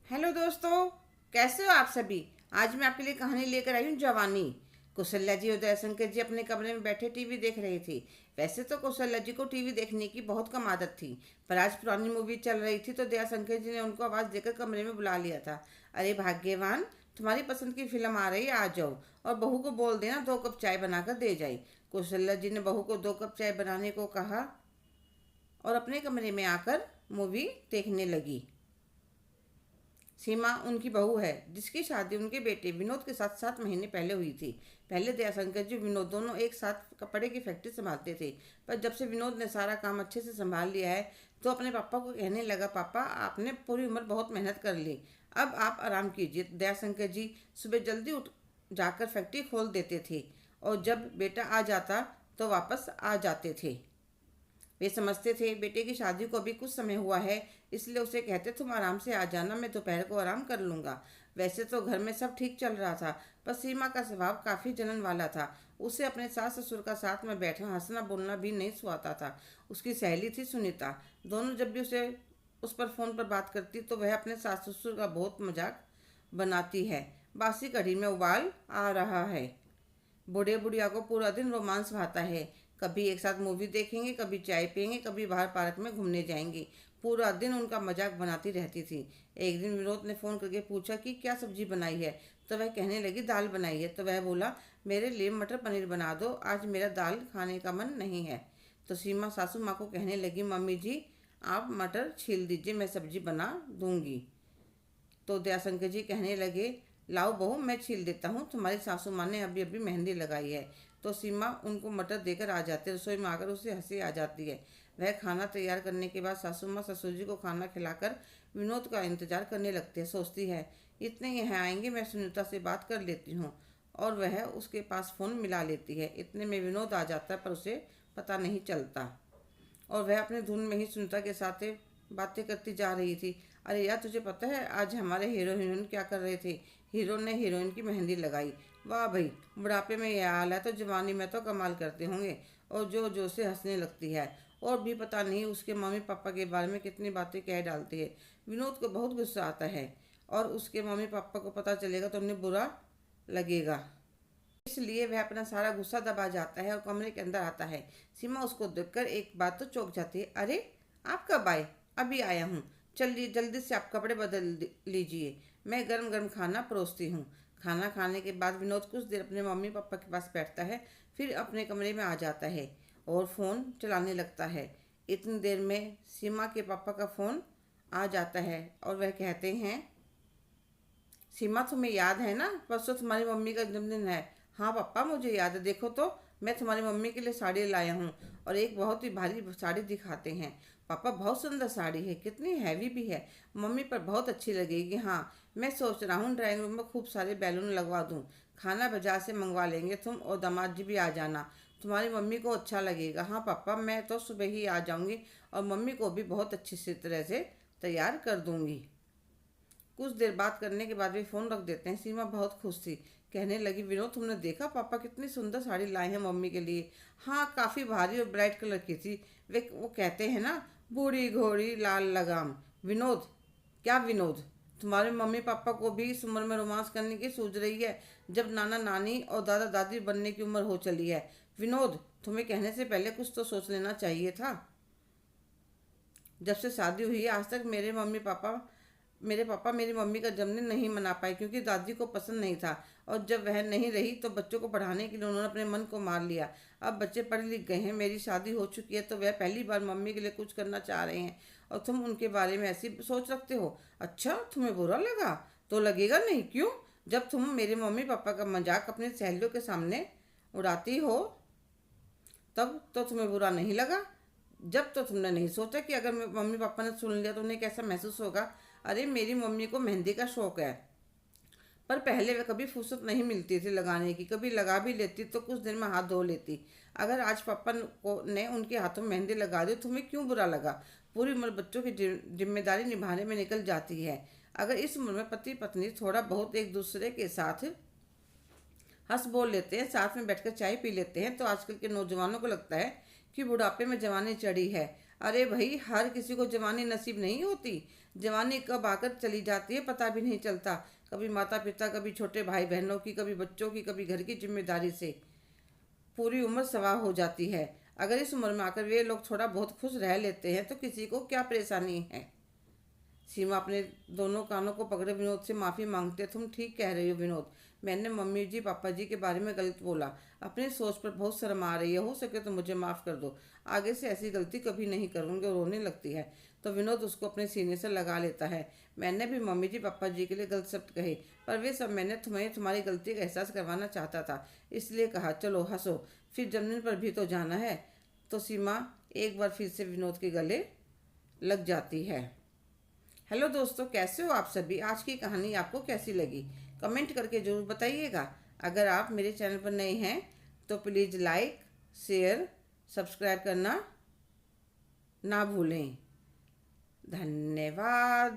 Hello दोस्तों, कैसे हो आप सभी। आज मैं आपके लिए कहानी लेकर आई हूँ जवानी। कौशल्या जी और दयाशंकर जी अपने कमरे में बैठे टीवी देख रही थी। वैसे तो कौशल्या जी को टीवी देखने की बहुत कम आदत थी, पर आज पुरानी मूवी चल रही थी तो दयाशंकर जी ने उनको आवाज़ देकर कमरे में बुला लिया था। अरे भाग्यवान, तुम्हारी पसंद की फिल्म आ रही है, आ जाओ और बहू को बोल देना 2 कप चाय बनाकर दे जाए। कौशल्या जी ने बहू को 2 कप चाय बनाने को कहा और अपने कमरे में आकर मूवी देखने लगी। सीमा उनकी बहू है, जिसकी शादी उनके बेटे विनोद के साथ 7 महीने पहले हुई थी। पहले दयाशंकर जी विनोद दोनों एक साथ कपड़े की फैक्ट्री संभालते थे, पर जब से विनोद ने सारा काम अच्छे से संभाल लिया है तो अपने पापा को कहने लगा, पापा आपने पूरी उम्र बहुत मेहनत कर ली, अब आप आराम कीजिए। दयाशंकर जी सुबह जल्दी उठ जाकर फैक्ट्री खोल देते थे और जब बेटा आ जाता तो वापस आ जाते थे। वे समझते थे बेटे की शादी को अभी कुछ समय हुआ है, इसलिए उसे कहते तुम आराम से आ जाना, मैं दोपहर को आराम कर लूँगा। वैसे तो घर में सब ठीक चल रहा था, पर सीमा का स्वभाव काफ़ी जलन वाला था। उसे अपने सास ससुर का साथ में बैठना हंसना बोलना भी नहीं सुहाता था। उसकी सहेली थी सुनीता, दोनों जब भी उस पर फ़ोन पर बात करती तो वह अपने सास ससुर का बहुत मजाक बनाती है। बासी कढ़ी में उबाल आ रहा है। बूढ़े बुढ़िया को पूरा दिन रोमांस भाता है। कभी एक साथ मूवी देखेंगे, कभी चाय पियेंगे, कभी बाहर पार्क में घूमने जाएंगे। पूरा दिन उनका मजाक बनाती रहती थी। एक दिन विनोद ने फ़ोन करके पूछा कि क्या सब्जी बनाई है, तो वह कहने लगी दाल बनाई है। तो वह बोला मेरे लिए मटर पनीर बना दो, आज मेरा दाल खाने का मन नहीं है। तो सीमा सासू माँ को कहने लगी, मम्मी जी आप मटर छील दीजिए, मैं सब्जी बना दूंगी। तो दयाशंकर जी कहने लगे, लाओ बहू मैं छील देता हूँ, तुम्हारी सासू माँ ने अभी अभी मेहंदी लगाई है। तो सीमा उनको मटर देकर आ जाते, रसोई में आकर उसे हंसी आ जाती है। वह खाना तैयार करने के बाद सासू माँ ससुर जी को खाना खिलाकर विनोद का इंतजार करने लगती है। सोचती है इतने यहाँ आएंगे, मैं सुनीता से बात कर लेती हूँ, और वह उसके पास फ़ोन मिला लेती है। इतने में विनोद आ जाता है, पर उसे पता नहीं चलता और वह अपने धुन में ही सुनीता के साथ बातें करती जा रही थी। अरे यार तुझे पता है आज हमारे हीरो हीरोइन क्या कर रहे थे। हीरो ने हीरोइन की मेहंदी लगाई। वाह भाई, बुढ़ापे में यह हाल है तो जवानी में तो कमाल करते होंगे। और जो जो से हंसने लगती है और भी पता नहीं उसके मम्मी पापा के बारे में कितनी बातें कह डालती है। विनोद को बहुत गुस्सा आता है और उसके मम्मी पापा को पता चलेगा तो उन्हें बुरा लगेगा, इसलिए वह अपना सारा गुस्सा दबा जाता है और कमरे के अंदर आता है। सीमा उसको देखकर एक बात तो चौंक जाती है, अरे आप कब आए। अभी आया हूँ, चलिए जल्दी से आप कपड़े बदल लीजिए, मैं गरम गरम खाना परोसती हूँ। खाना खाने के बाद विनोद कुछ देर अपने मम्मी पापा के पास बैठता है, फिर अपने कमरे में आ जाता है और फ़ोन चलाने लगता है। इतनी देर में सीमा के पापा का फ़ोन आ जाता है और वह कहते हैं, सीमा तुम्हें याद है ना, परसों तुम्हारी मम्मी का जन्मदिन है। हाँ पापा मुझे याद है, देखो तो मैं तुम्हारी मम्मी के लिए साड़ी लाया हूँ। और एक बहुत ही भारी साड़ी दिखाते हैं। पापा बहुत सुंदर साड़ी है, कितनी हैवी भी है, मम्मी पर बहुत अच्छी लगेगी। हाँ मैं सोच रहा हूँ ड्राइंग रूम में खूब सारे बैलून लगवा दूँ। खाना बाजार से मंगवा लेंगे, तुम और दामाद जी भी आ जाना, तुम्हारी मम्मी को अच्छा लगेगा। हाँ पापा मैं तो सुबह ही आ जाऊँगी और मम्मी को भी बहुत अच्छी सी तरह से तैयार कर दूँगी। कुछ देर बात करने के बाद वे फ़ोन रख देते हैं। सीमा बहुत खुश थी, कहने लगी, विनोद तुमने देखा पापा कितनी सुंदर साड़ी लाए हैं मम्मी के लिए। हाँ काफ़ी भारी और ब्राइट कलर की थी। वे वो कहते हैं ना, बूढ़ी घोड़ी लाल लगाम। विनोद, क्या विनोद, तुम्हारे मम्मी पापा को भी इस उम्र में रोमांस करने की सूझ रही है, जब नाना नानी और दादा दादी बनने की उम्र हो चली है। विनोद तुम्हें कहने से पहले कुछ तो सोच लेना चाहिए था। जब से शादी हुई है आज तक मेरे पापा मेरी मम्मी का जन्मदिन नहीं मना पाए, क्योंकि दादी को पसंद नहीं था। और जब वह नहीं रही तो बच्चों को पढ़ाने के लिए उन्होंने अपने मन को मार लिया। अब बच्चे पढ़ लिख गए हैं, मेरी शादी हो चुकी है, तो वह पहली बार मम्मी के लिए कुछ करना चाह रहे हैं और तुम उनके बारे में ऐसी सोच रखते हो। अच्छा तुम्हें बुरा लगा, तो लगेगा नहीं, क्यों, जब तुम मेरे मम्मी पापा का मजाक अपनी सहेलियों के सामने उड़ाती हो तब तो तुम्हें बुरा नहीं लगा। जब तो तुमने नहीं सोचा कि अगर मम्मी पापा ने सुन लिया तो उन्हें कैसा महसूस होगा। अरे मेरी मम्मी को मेहंदी का शौक है, पर पहले वह कभी फुर्सत नहीं मिलती थी लगाने की, कभी लगा भी लेती तो कुछ दिन में हाथ धो लेती। अगर आज पापा को ने उनके हाथों में मेहंदी लगा दी तो तुम्हें क्यों बुरा लगा। पूरी उम्र बच्चों की जिम्मेदारी निभाने में निकल जाती है। अगर इस उम्र में पति पत्नी थोड़ा बहुत एक दूसरे के साथ हंस बोल लेते हैं, साथ में बैठकर चाय पी लेते हैं, तो आजकल के नौजवानों को लगता है कि बुढ़ापे में जवानी चढ़ी है। अरे भाई हर किसी को जवानी नसीब नहीं होती। जवानी कब आकर चली जाती है पता भी नहीं चलता। कभी माता पिता, कभी छोटे भाई बहनों की, कभी बच्चों की, कभी घर की जिम्मेदारी से पूरी उम्र सवार हो जाती है। अगर इस उम्र में आकर वे लोग थोड़ा बहुत खुश रह लेते हैं तो किसी को क्या परेशानी है। सीमा अपने दोनों कानों को पकड़े विनोद से माफ़ी मांगते, तुम ठीक कह रही हो विनोद, मैंने मम्मी जी पापा जी के बारे में गलत बोला। अपनी सोच पर बहुत शर्म आ रही है, हो सके तो मुझे माफ़ कर दो, आगे से ऐसी गलती कभी नहीं करूँगी। रोने लगती है तो विनोद उसको अपने सीने से लगा लेता है। मैंने भी मम्मी जी पापा जी के लिए गलत शब्द कहे, पर वे सब मैंने तुम्हें तुम्हारी गलती का एहसास करवाना चाहता था, इसलिए कहा। चलो हंसो, फिर जमीन पर भी तो जाना है। तो सीमा एक बार फिर से विनोद के गले लग जाती है। हेलो दोस्तों, कैसे हो आप सभी। आज की कहानी आपको कैसी लगी कमेंट करके ज़रूर बताइएगा। अगर आप मेरे चैनल पर नए हैं तो प्लीज़ लाइक, शेयर, सब्सक्राइब करना ना भूलें। धन्यवाद।